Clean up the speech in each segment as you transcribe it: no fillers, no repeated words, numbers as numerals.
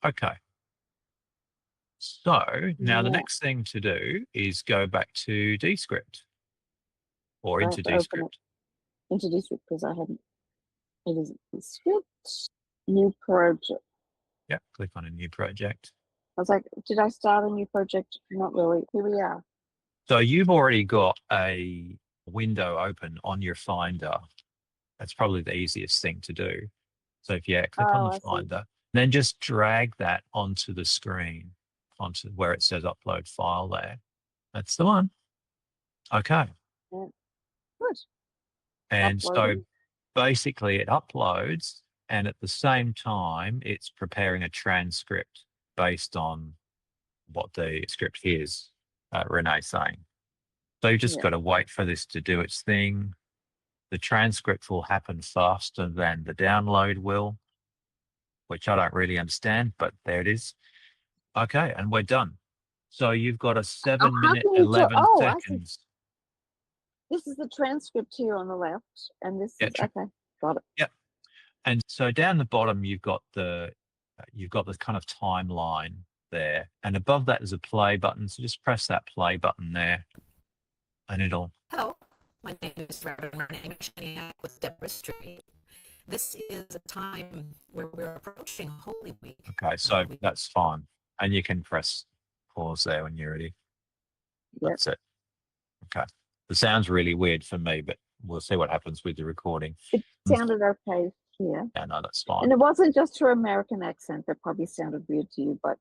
Okay. So now the Yeah. next thing to do is go back to Descript or I into have to open it Descript. into Descript because I haven't. It is Descript, new project. Yep, click on a new project. I was like, did I start a new project? Not really. Here we are. So you've already got a window open on your Finder. That's probably the easiest thing to do. So if you click on Oh, the I see. Finder, then just drag that onto the screen, onto where it says upload file there. That's the one. Okay. Yeah. Good. And so Uploading. basically it uploads and at the same time it's preparing a transcript based on what the script is Renee's saying. So you just Yeah. got to wait for this to do its thing. The transcript will happen faster than the download will, which I don't really understand, but there it is. Okay, and we're done. So you've got a Oh, 7 how minute, can you do? 11 Oh, I see. seconds. This is the transcript here on the left, and this Yeah, is okay. Got it. yeah. And so down the bottom, you've got this kind of timeline there, and above that is a play button. So just press that play button there, and it'll. Hello, my name is Reverend Renee with Street. This is a time where we're approaching Holy Week. Okay, so that's fine, and you can press pause there when you're ready. Yep. That's it. Okay. It sounds really weird for me, but we'll see what happens with the recording. It sounded okay here. Yeah, no, that's And fine. it wasn't just her American accent that probably sounded weird to you, but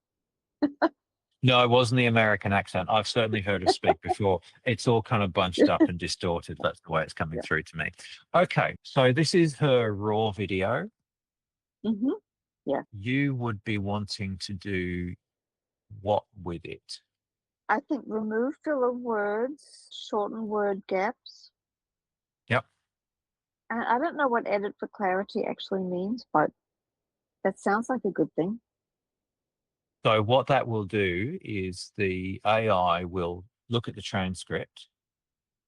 No, it wasn't the American accent. I've certainly heard her speak before. It's all kind of bunched up and distorted. That's the way it's coming yeah. through to me. Okay, so this is her raw video. Mm-hmm. Yeah. You would be wanting to do what with it? I think remove filler words, shorten word gaps. Yep. And I don't know what edit for clarity actually means, but that sounds like a good thing. So what that will do is the AI will look at the transcript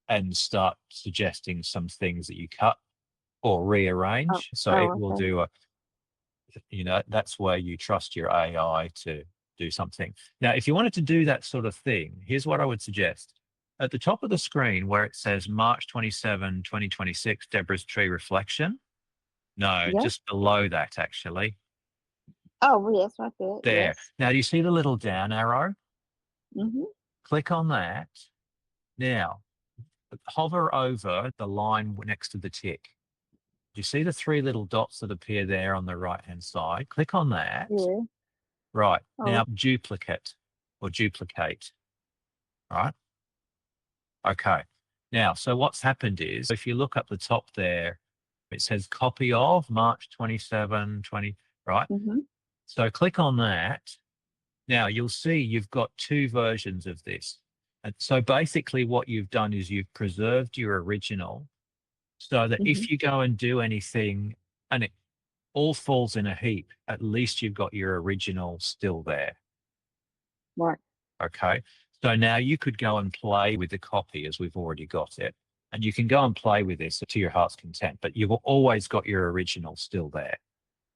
and start suggesting some things that you cut or rearrange. So it will Okay. do that's where you trust your AI to do something. Now, if you wanted to do that sort of thing, here's what I would suggest. At the top of the screen where it says March 27, 2026, Deborah's Tree Reflection. No, Yeah. just below that, actually. Oh, yes, right there. There. Yes. Now, do you see the little down arrow? Mm-hmm. Click on that. Now, hover over the line next to the tick. Do you see the three little dots that appear there on the right-hand side? Click on that. Yeah. Right. Oh. Now, duplicate. Right? Okay. Now, so what's happened is, if you look up the top there, it says copy of March 27, 20, right? Mm-hmm. So click on that. Now, you'll see you've got two versions of this. And so basically what you've done is you've preserved your original so that Mm-hmm. if you go and do anything and it all falls in a heap, at least you've got your original still there. Right. Okay. So now you could go and play with the copy as we've already got it. And you can go and play with this to your heart's content, but you've always got your original still there,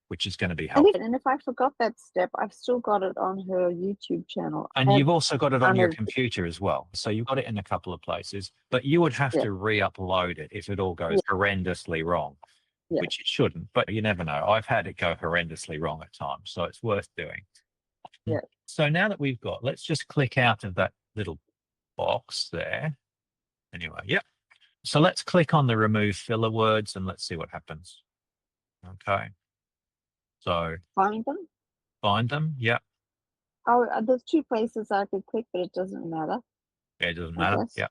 which is going to be helpful. And if I forgot that step, I've still got it on her YouTube channel. And you've also got it on your computer as well. So you've got it in a couple of places, but you would have to re-upload it if it all goes horrendously wrong, which it shouldn't, but you never know. I've had it go horrendously wrong at times, so it's worth doing. Yeah. So now that we've got, let's just click out of that little box there. Anyway, yep. So let's click on the remove filler words and let's see what happens. Okay. So Find them? Find them, yep. Oh, there's two places I could click, but it doesn't matter. Yeah, it doesn't matter, yep.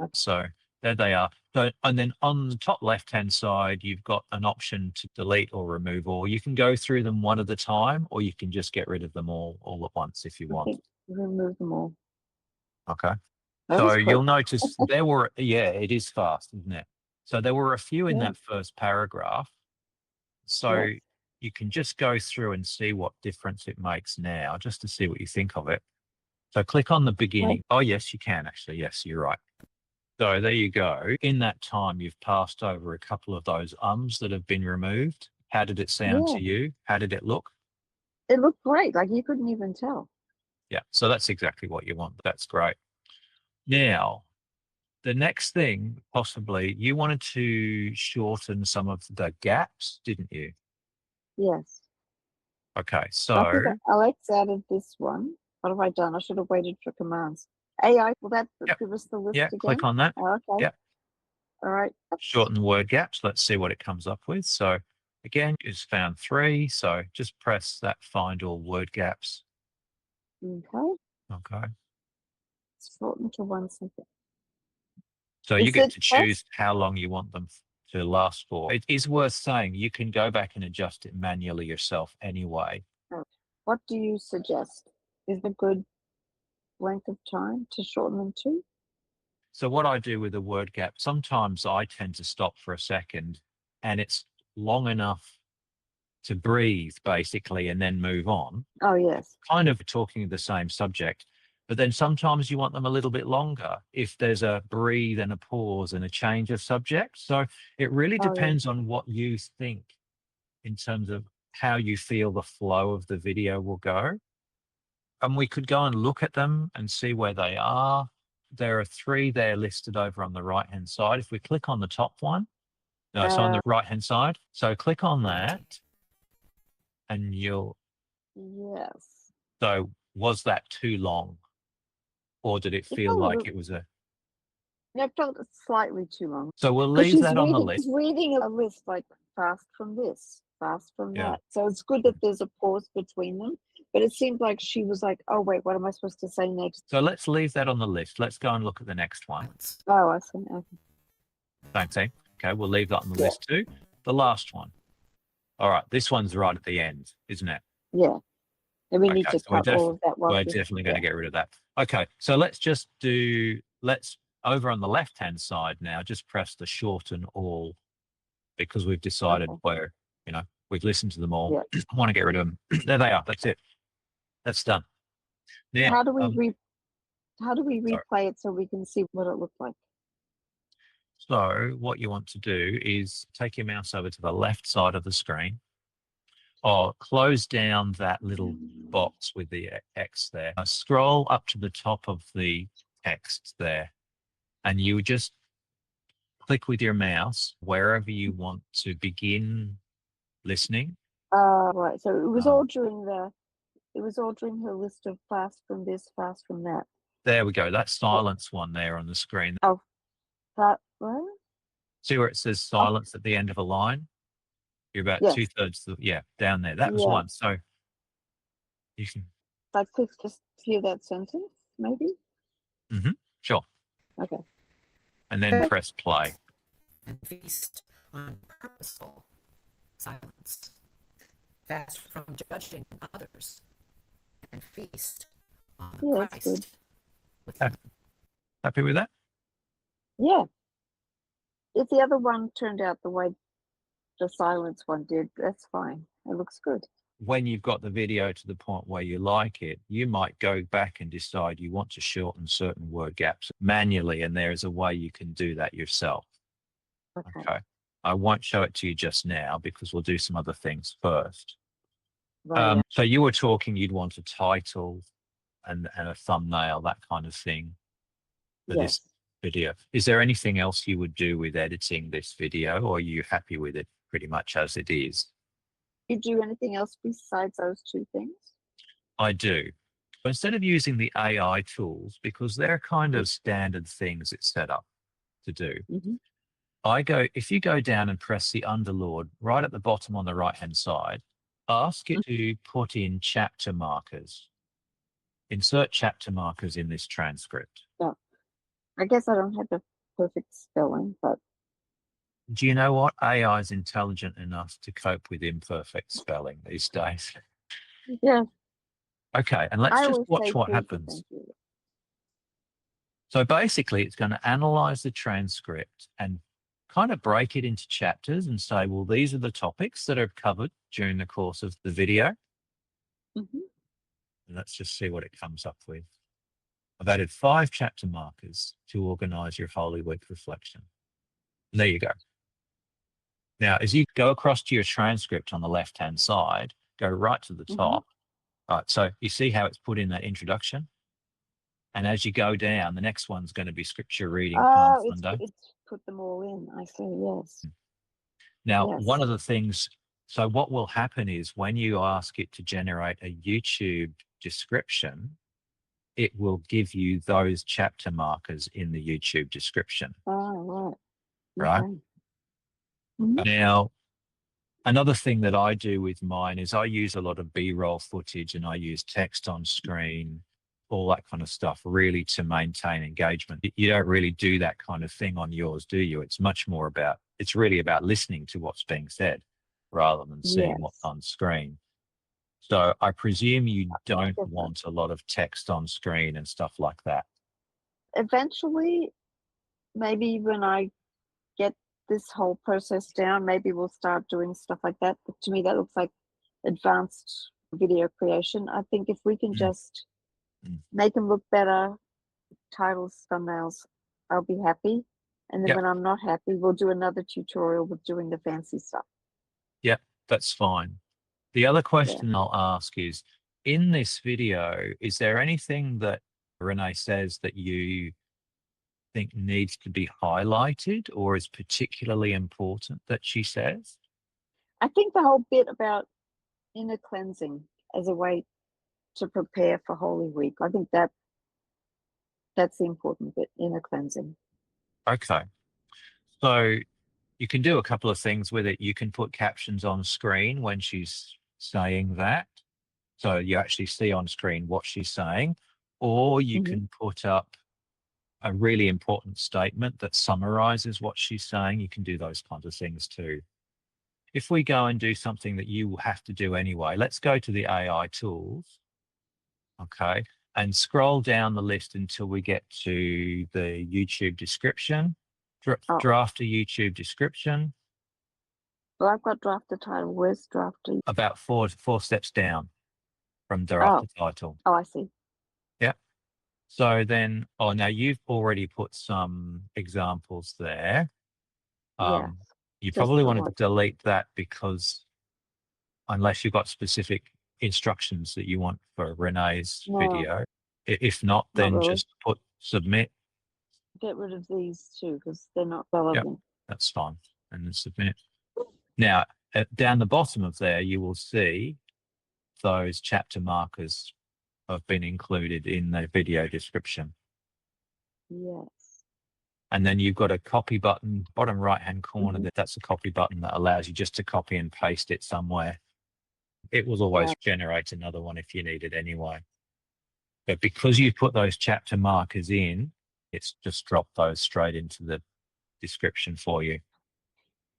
Okay. So there they are. So, and then on the top left-hand side, you've got an option to delete or remove all. You can go through them one at a time, or you can just get rid of them all at once if you want. Remove them all. Okay. So you'll notice there were, it is fast, isn't it? So there were a few in that first paragraph. So you can just go through and see what difference it makes now, just to see what you think of it. So click on the beginning. Oh, yes, you can actually. Yes, you're right. So there you go. In that time, you've passed over a couple of those ums that have been removed. How did it sound to you? How did it look? It looked great. Like you couldn't even tell. Yeah, so that's exactly what you want. That's great. Now, the next thing, possibly, you wanted to shorten some of the gaps, didn't you? Yes. Okay, I so think Alex added this one. What have I done? I should have waited for commands. AI, will that Yep. give us the list yeah, again? click on that. Oh, okay. Yep. All right. Shorten word gaps. Let's see what it comes up with. So again, it's found 3. So just press that find all word gaps. Okay. Okay. Shorten to 1 second. So Is you get it to choose how long you want them to last for. It is worth saying you can go back and adjust it manually yourself anyway. What do you suggest? Is a good length of time to shorten them to? So what I do with a word gap, sometimes I tend to stop for a second and it's long enough to breathe basically and then move on. Oh, yes. Kind of talking the same subject. But then sometimes you want them a little bit longer if there's a breathe and a pause and a change of subject. So it really Oh, yeah. depends on what you think in terms of how you feel the flow of the video will go. And we could go and look at them and see where they are. There are 3 there listed over on the right-hand side. If we click on the top one, no, it's on the right-hand side. So click on that and you'll, Yes. so was that too long? Or did it feel like it was a, I felt it's slightly too long. so we'll Because leave that on the list. she's reading a list like fast from this, fast from Yeah. that. So it's good that there's a pause between them. But it seemed like she was like, oh, wait, what am I supposed to say next? So let's leave that on the list. Let's go and look at the next one. Oh, I see. Okay. Same thing. Okay, we'll leave that on the list too. The last one. All right, this one's right at the end, isn't it? Yeah. And we need Okay, to so we're cut all of that while we're definitely going to get rid of that. Okay, so let's just do, let's, over on the left-hand side now, just press the shorten all because we've decided where, you know, we've listened to them all. Yeah. I want to get rid of them. There they are. That's it. That's done. Now, How do we replay it so we can see what it looked like? so what you want to do is take your mouse over to the left side of the screen, or close down that little box with the X there. Scroll up to the top of the text there, and you just click with your mouse wherever you want to begin listening. Right. So it was all during her list of fast from this, fast from that. There we go. That silence one there on the screen. Oh, that one? See where it says silence at the end of a line? You're about 2/3, down there. That was one. So you can. I click just hear that sentence, maybe? Sure. Okay. And then press play. And feast on purposeful silence. Fast from judging others. And feast on the Christ within. Happy with that? Yeah. If the other one turned out the way the silence one did, that's fine. It looks good. When you've got the video to the point where you like it, you might go back and decide you want to shorten certain word gaps manually, and there's a way you can do that yourself. Okay. I won't show it to you just now because we'll do some other things first. Right. So you were talking you'd want a title and a thumbnail, that kind of thing for this video. Is there anything else you would do with editing this video, or are you happy with it pretty much as it is? You do anything else besides those 2 things? I do. But instead of using the AI tools, because they're kind of standard things it's set up to do, if you go down and press the Underlord right at the bottom on the right-hand side, ask it to put in chapter markers. Insert chapter markers in this transcript. Yeah. I guess I don't have the perfect spelling, but. Do you know what? AI is intelligent enough to cope with imperfect spelling these days. Yeah. Okay, and let's just watch what happens. So basically, it's going to analyze the transcript and kind of break it into chapters and say, well, these are the topics that are covered during the course of the video. And let's just see what it comes up with. I've added 5 chapter markers to organize your Holy Week reflection. And there you go. Now, as you go across to your transcript on the left-hand side, go right to the top All right, so you see how it's put in that introduction? And as you go down, the next one's going to be scripture reading Palm Oh, Sunday. it's put them all in. I see. Yes. Now, Yes. one of the things, so what will happen is when you ask it to generate a YouTube description, it will give you those chapter markers in the YouTube description. Oh, right. Right? Okay. Mhm. Now, another thing that I do with mine is I use a lot of B-roll footage and I use text on screen, all that kind of stuff, really to maintain engagement. You don't really do that kind of thing on yours, do you? It's much more about, it's really about listening to what's being said rather than seeing what's Yes. on screen. So I presume you don't Different. want a lot of text on screen and stuff like that. Eventually, maybe when I get this whole process down, maybe we'll start doing stuff like that. But to me, that looks like advanced video creation. I think if we can Mm. just Mm. make them look better, titles, thumbnails, I'll be happy. And then Yep. when I'm not happy, we'll do another tutorial with doing the fancy stuff. Yeah, that's fine. The other question I'll ask is, in this video, is there anything that Renee says that you think needs to be highlighted or is particularly important that she says? I think the whole bit about inner cleansing as a way to prepare for Holy Week, I think that's the important bit, inner cleansing. Okay. So you can do a couple of things with it. You can put captions on screen when she's saying that. So you actually see on screen what she's saying, or you Mhm. can put up a really important statement that summarizes what she's saying. You can do those kinds of things too. If we go and do something that you will have to do anyway, let's go to the AI tools, okay, and scroll down the list until we get to the YouTube description. Draft a YouTube description. Well, I've got draft the title. Where's draft? About four steps down from draft the title. Oh, I see. Yeah. So then, oh, now you've already put some examples there. Yes. You Just probably the want to one. delete that because unless you've got specific instructions that you want for Renee's No, video. If not, not then really. just put submit. Get rid of these too because they're not Yep, relevant. that's fine. And then submit. Now, down the bottom of there, you will see those chapter markers have been included in the video description. Yes. And then you've got a copy button, bottom right-hand corner. Mhm. That's a copy button that allows you just to copy and paste it somewhere. It will always generate another one if you need it anyway. But because you put those chapter markers in, it's just dropped those straight into the description for you.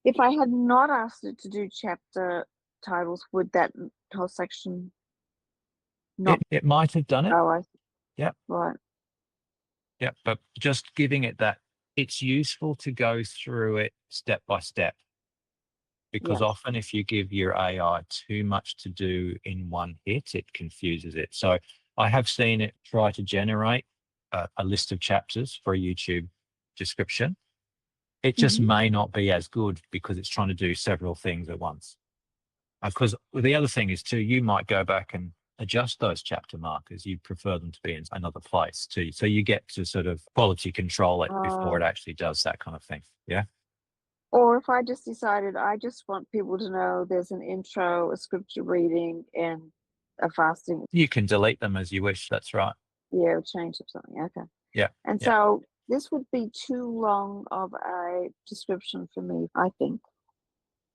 If I had not asked it to do chapter titles, would that whole section not? It might have done it. Oh, I see. Yeah. Right. Yeah. But just giving it that, it's useful to go through it step by step. Because Yes. often if you give your AI too much to do in one hit, it confuses it. So I have seen it try to generate a list of chapters for a YouTube description. It just may not be as good because it's trying to do several things at once. Because the other thing is too, you might go back and adjust those chapter markers. You prefer them to be in another place too. So you get to sort of quality control it before it actually does that kind of thing. Yeah. Or if I just decided I just want people to know there's an intro, a scripture reading, and a fasting. You can delete them as you wish. That's right. Yeah, change of something. Okay. Yeah. And so this would be too long of a description for me, I think.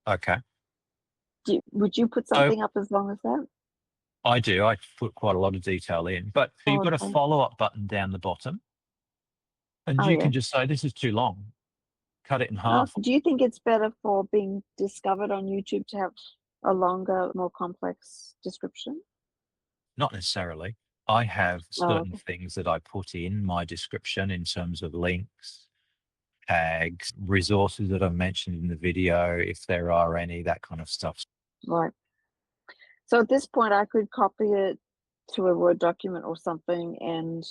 Okay. Would you put something up as long as that? I do. I put quite a lot of detail in, but you've got a follow-up button down the bottom, and you can just say, this is too long. Cut it in half. Do you think it's better for being discovered on YouTube to have a longer, more complex description? Not necessarily. I have certain things that I put in my description in terms of links, tags, resources that I've mentioned in the video, if there are any, that kind of stuff. Right. So at this point, I could copy it to a Word document or something and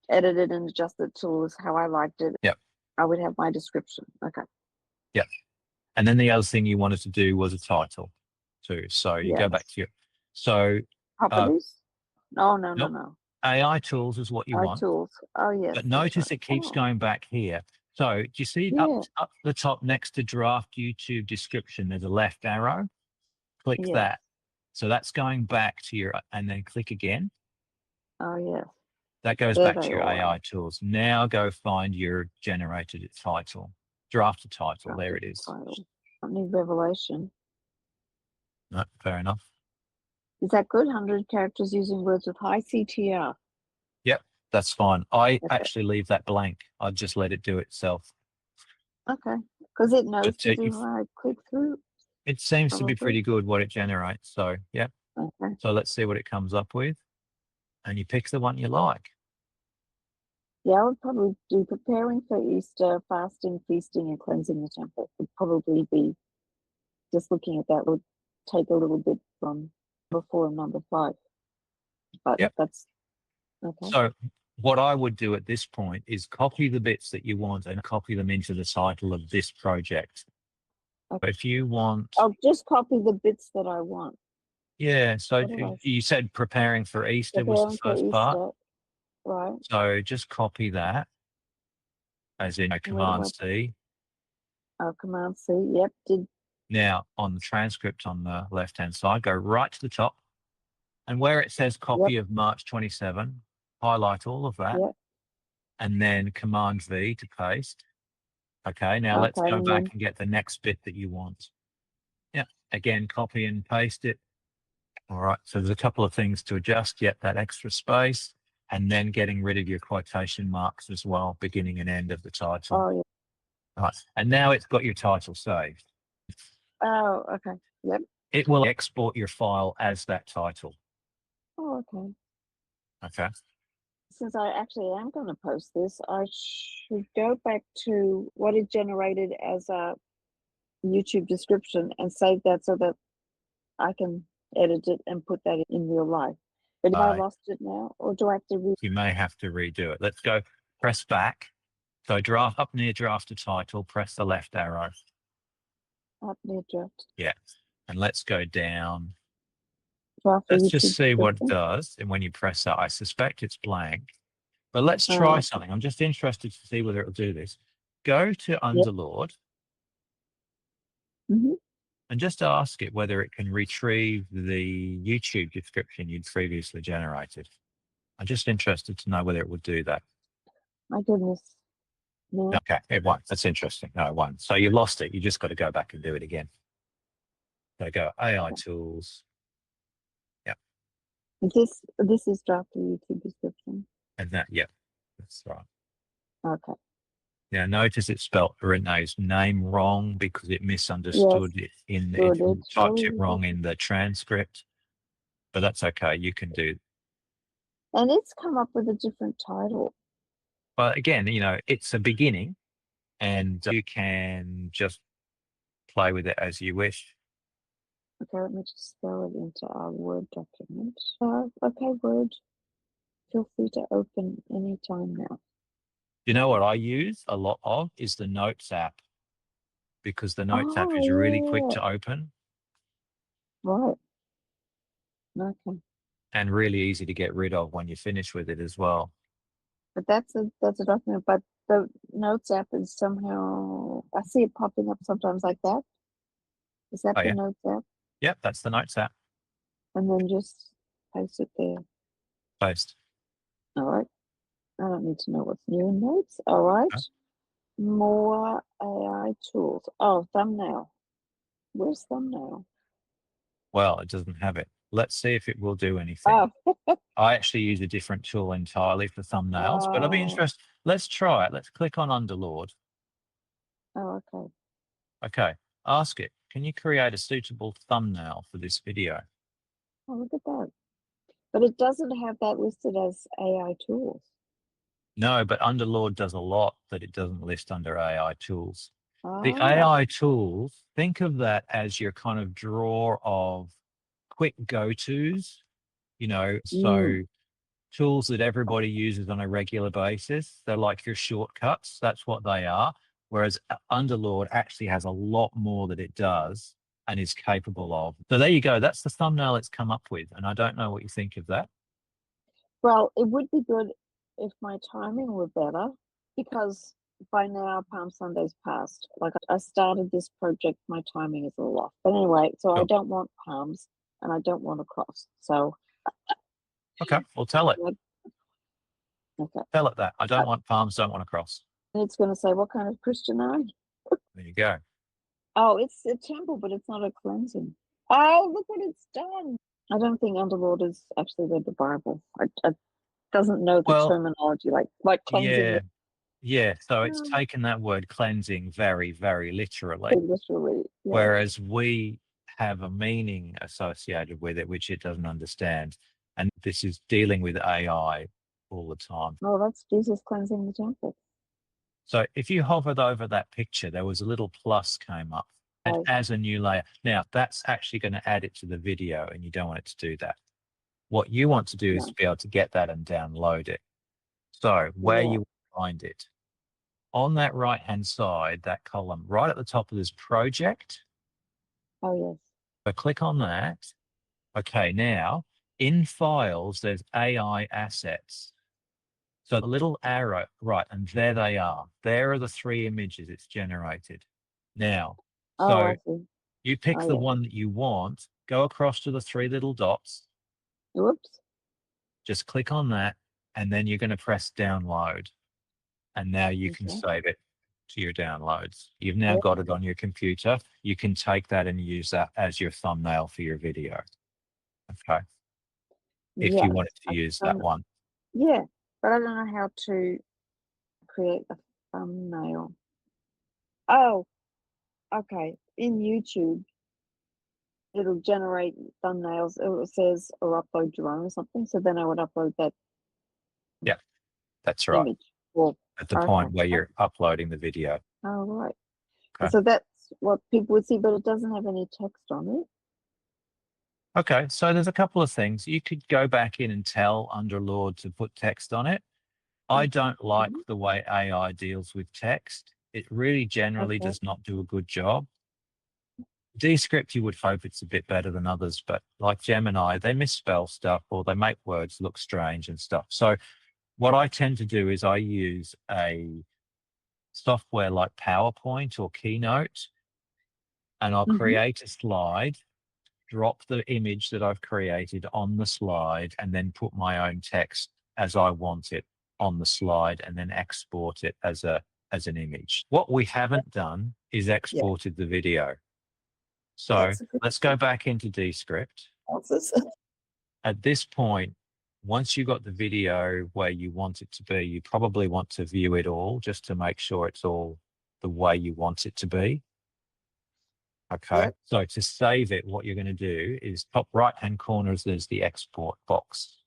edit it and adjust it to how I liked it. Yep. I would have my description. Okay. Yep. And then the other thing you wanted to do was a title too. So you go back to So Properties? No, nope, no. AI tools is what you want. Tools. Oh, yes. But that's notice right. it keeps Oh, going back here. So do you see yeah. up the top next to draft YouTube description, there's a left arrow? Click Yes. that. So that's going back to your, and then click again. Oh, yes. That goes There back to they your all AI are. tools. Now go find your generated title, draft a title. There it is. Title. Need revelation. No, fair enough. Is that good? 100 characters using words with high CTR. Yep, that's fine. I Okay. actually leave that blank. I just let it do it itself. Okay. Because it knows But if I click through. it seems to be Probably. pretty good what it generates. So, yeah. Okay. So let's see what it comes up with. And you pick the one you like. Yeah, I would probably do preparing for Easter, fasting, feasting, and cleansing the temple. Would probably be just looking at that would take a little bit from before number 5. But Yep. that's okay. So what I would do at this point is copy the bits that you want and copy them into the title of this project. Okay. If you want, I'll just copy the bits that I want. yeah. So What do I you said preparing for Easter was the preparing for first part. Easter, right? So just copy that, as in Command C. Command C. Yep. Did Now on the transcript on the left-hand side, go right to the top, and where it says copy of March 27, highlight all of that, Yep. and then Command V to paste. Okay, now let's go back and get the next bit that you want. Yeah, again, copy and paste it. All right, so there's a couple of things to adjust. Yet that extra space, and then getting rid of your quotation marks as well, beginning and end of the title. Oh, yeah. All right, and now it's got your title saved. Oh, okay. Yep. It will export your file as that title. Oh, okay. Okay. Since I actually am going to post this, I should go back to what it generated as a YouTube description and save that so that I can edit it and put that in real life. But if I lost it now, or do I have to You may have to redo it. Let's go, press back. So draft up near draft a title, press the left arrow. Up near draft? Yeah. And let's go down. Draft Let's just see what it does. And when you press that, I suspect it's blank. But let's try something. I'm just interested to see whether it'll do this. Go to Underlord. And just ask it whether it can retrieve the YouTube description you'd previously generated. I'm just interested to know whether it would do that. My goodness. No. Okay, it won't. That's interesting. No, it won't. So you lost it. You just got to go back and do it again. So go AI tools. Yep. This is draft the YouTube description. And that, yep, that's right. Okay. Now notice it spelled Renee's name wrong because it misunderstood it it typed it wrong in the transcript. But that's okay. You can do. And it's come up with a different title. But again, you know, it's a beginning and you can just play with it as you wish. Okay, let me just spell it into our Word document. Okay, Word. Feel free to open anytime now. You know what I use a lot of is the Notes app, because the Notes app is really quick to open. Right. Okay. And really easy to get rid of when you finish with it as well. But that's a document, but the Notes app is somehow, I see it popping up sometimes like that. Is that the Notes app? Yep, that's the Notes app. And then just paste it there. Paste. All right. I don't need to know what's new in Notes. All right. Okay. More AI tools. Oh, thumbnail. Where's thumbnail? Well, it doesn't have it. Let's see if it will do anything. Oh. I actually use a different tool entirely for thumbnails, but I'll be interested. Let's try it. Let's click on Underlord. Oh, okay. Okay. Ask it, can you create a suitable thumbnail for this video? Oh, look at that. But it doesn't have that listed as AI tools. No, but Underlord does a lot that it doesn't list under AI tools. Oh. The AI tools, think of that as your kind of drawer of quick go-tos, you know, so tools that everybody uses on a regular basis. They're like your shortcuts. That's what they are. Whereas Underlord actually has a lot more that it does. and is capable of. So there you go. That's the thumbnail it's come up with. And I don't know what you think of that. Well, it would be good if my timing were better, because by now Palm Sunday's passed. Like, I started this project, my timing is a little off. But anyway, so I Sure. don't want palms and I don't want a cross. So Okay, well, tell it. okay. Tell it that. I don't want palms, don't want a cross. And it's going to say, what kind of Christian are you? There you go. Oh, it's a temple, but it's not a cleansing. Oh, look what it's done. I don't think Underlord has actually read the Bible. I doesn't know the Well, terminology, like cleansing. Yeah. So it's Oh. taken that word cleansing very, very literally. Literally, yeah. Whereas we have a meaning associated with it, which it doesn't understand. And this is dealing with AI all the time. Oh, that's Jesus cleansing the temple. So if you hovered over that picture, there was a little plus came up and as a new layer. Now, that's actually going to add it to the video, and you don't want it to do that. What you want to do is to be able to get that and download it. So where you find it, on that right-hand side, that column, right at the top of this project. Oh, yes. So click on that. Okay, now in files, there's AI assets. So the little arrow, right, and there they are. There are the 3 images it's generated. Now, so you pick the one that you want, go across to the 3 little dots. Whoops. Just click on that, and then you're going to press download. And now you can save it to your downloads. You've now got it on your computer. You can take that and use that as your thumbnail for your video. Okay. If you wanted to use that one. Yeah, but I don't know how to create a thumbnail. Oh, okay. In YouTube, it'll generate thumbnails. It says, or upload your own or something. So then I would upload that. Yeah, that's right. Image. Well, at the point where you're uploading the video. Oh, right. Okay. So that's what people would see, but it doesn't have any text on it. Okay, so there's a couple of things. You could go back in and tell Underlord to put text on it. I don't like the way AI deals with text. It really generally does not do a good job. Descript, you would hope it's a bit better than others, but like Gemini, they misspell stuff or they make words look strange and stuff. So what I tend to do is I use a software like PowerPoint or Keynote, and I'll create a slide, drop the image that I've created on the slide, and then put my own text as I want it on the slide, and then export it as an image. What we haven't done is exported the video. So let's go back into Descript. At this point, once you've got the video where you want it to be, you probably want to view it all just to make sure it's all the way you want it to be. Okay, so to save it, what you're going to do is top right-hand corner, there's the export box.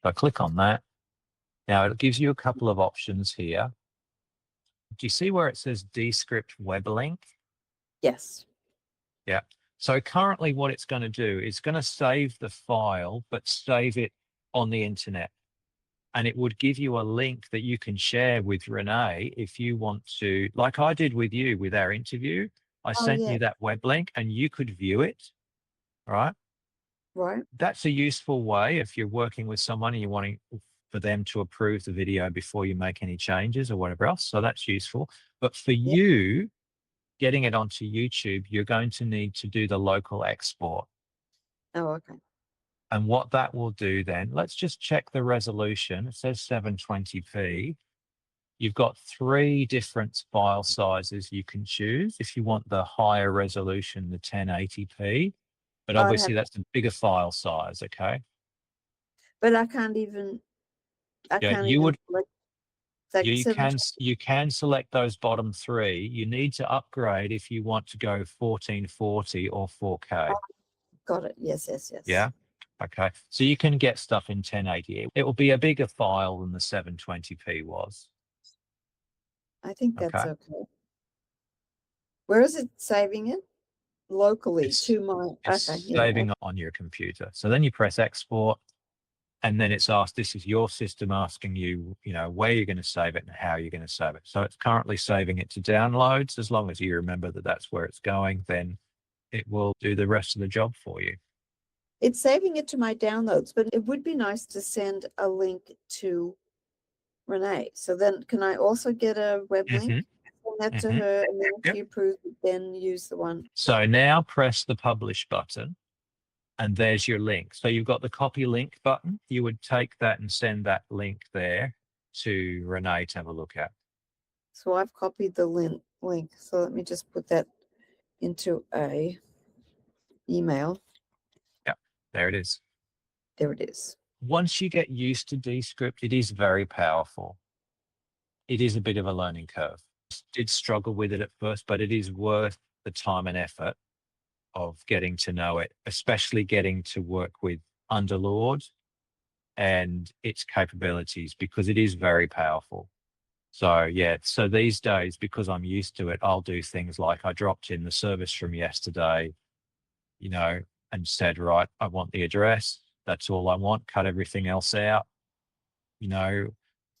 So click on that. Now it gives you a couple of options here. Do you see where it says Descript web link? Yes. Yeah. So currently what it's going to do is going to save the file, but save it on the internet. And it would give you a link that you can share with Renee if you want to, like I did with you with our interview. I sent you that web link and you could view it, right? Right. That's a useful way if you're working with someone and you're wanting for them to approve the video before you make any changes or whatever else. So that's useful. But for you, getting it onto YouTube, you're going to need to do the local export. Oh, okay. And what that will do then, let's just check the resolution. It says 720p. You've got 3 different file sizes you can choose. If you want the higher resolution, the 1080p, but obviously that's a bigger file size, okay? But I can't even, you can select those bottom 3. You need to upgrade if you want to go 1440 or 4K. Oh, got it. Yes. Yeah. Okay. So you can get stuff in 1080. It will be a bigger file than the 720p was. I think that's okay. Where is it saving it? Locally to my. It's saving on your computer. So then you press export. And then it's asked, this is your system asking you, where you're going to save it and how you're going to save it. So it's currently saving it to downloads. As long as you remember that that's where it's going, then it will do the rest of the job for you. It's saving it to my downloads, but it would be nice to send a link to Renee. So then can I also get a web link? Send that to her, and then if she approves it, then use the one. So now press the publish button, and there's your link. So you've got the copy link button. You would take that and send that link there to Renee to have a look at. So I've copied the link. So let me just put that into a email. Yeah, there it is. There it is. Once you get used to Descript, it is very powerful. It is a bit of a learning curve. I did struggle with it at first, but it is worth the time and effort of getting to know it, especially getting to work with Underlord and its capabilities, because it is very powerful. So yeah, so these days, because I'm used to it, I'll do things like I dropped in the service from yesterday, and said, right, I want the address. That's all I want. Cut everything else out,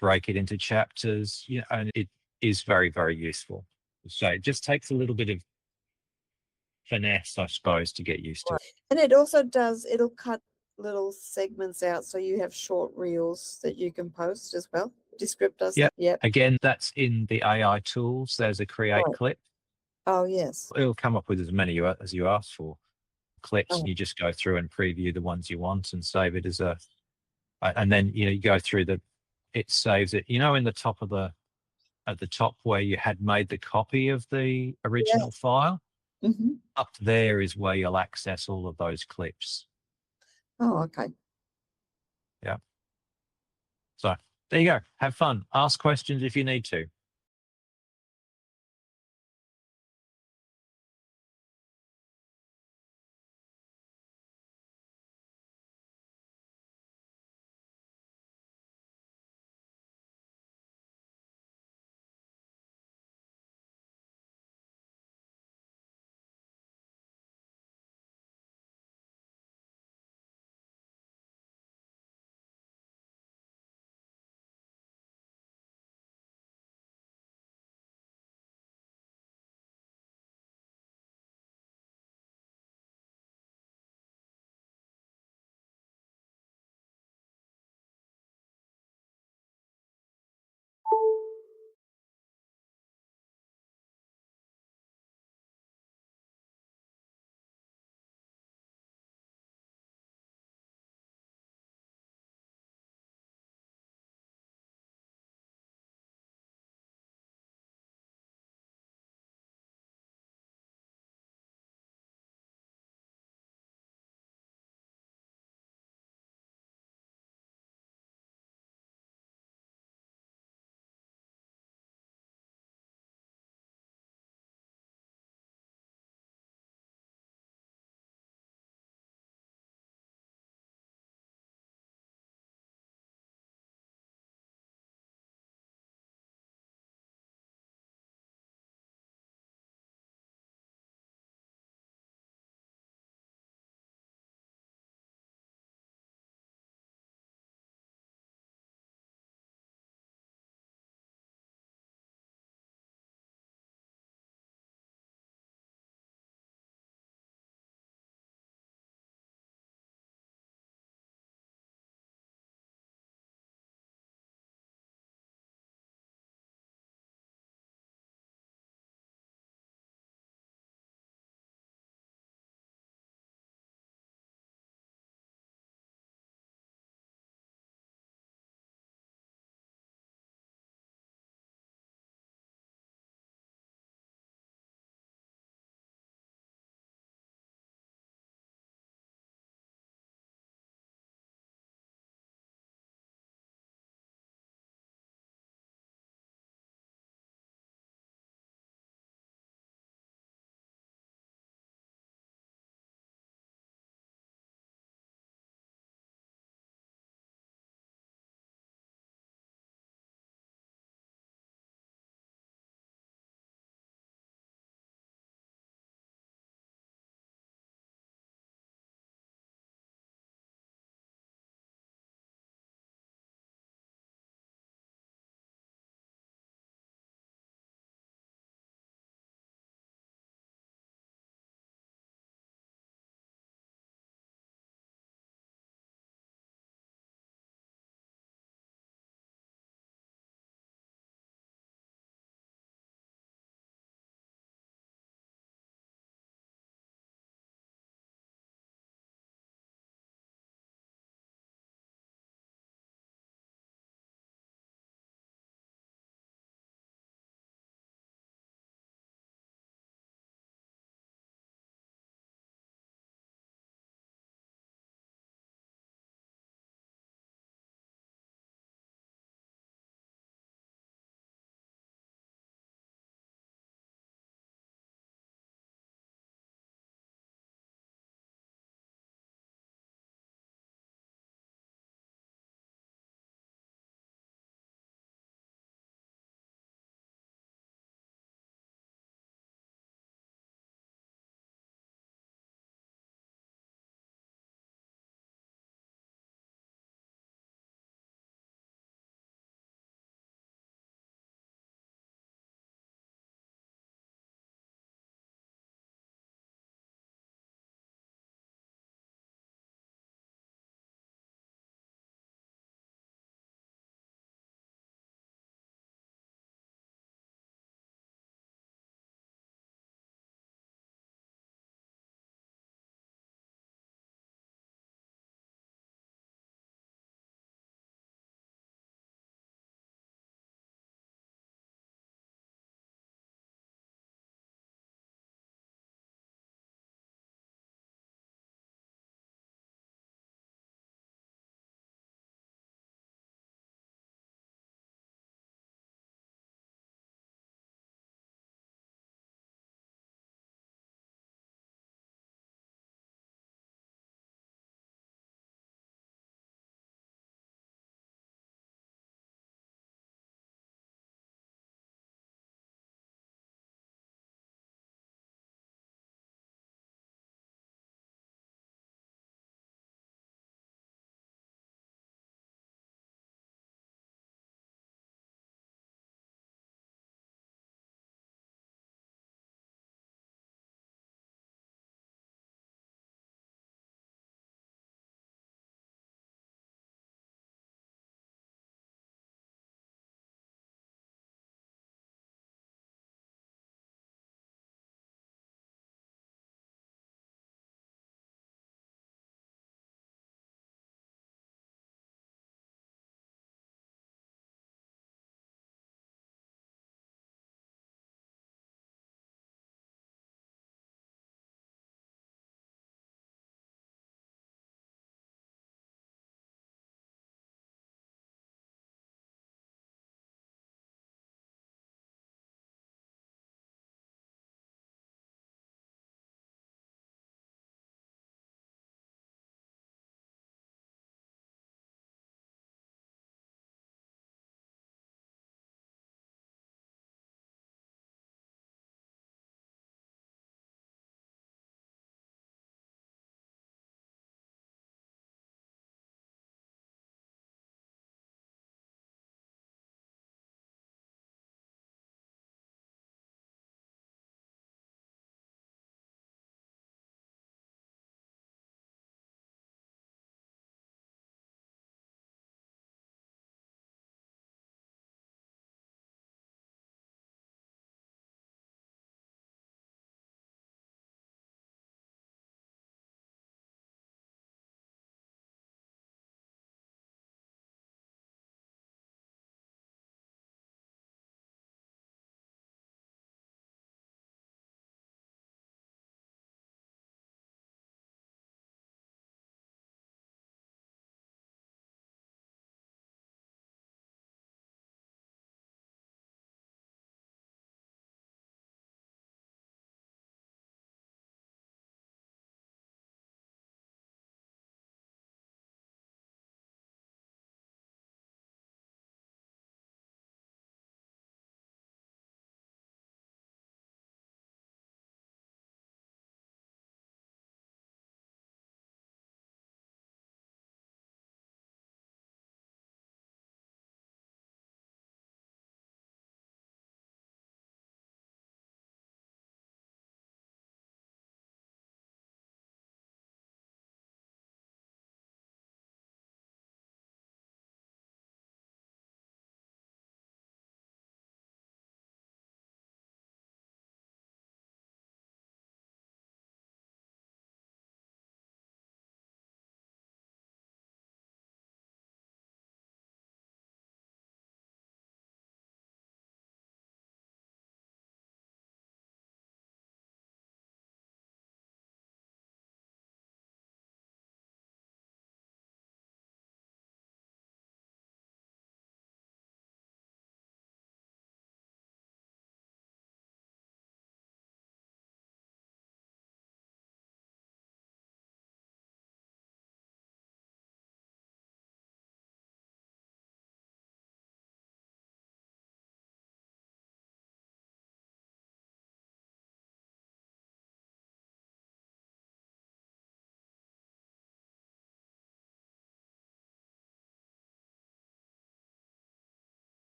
break it into chapters, and it is very, very useful. So it just takes a little bit of finesse, I suppose, to get used to it. And it also it'll cut little segments out, so you have short reels that you can post as well. Descript does that. Yeah. Again, that's in the AI tools. There's a create clip. Oh, yes. It'll come up with as many as you ask for clips, and you just go through and preview the ones you want and save it as and then, you go through it saves it, in the top at the top where you had made the copy of the original file. Up there is where you'll access all of those clips. Oh, okay. Yeah. So there you go. Have fun. Ask questions if you need to.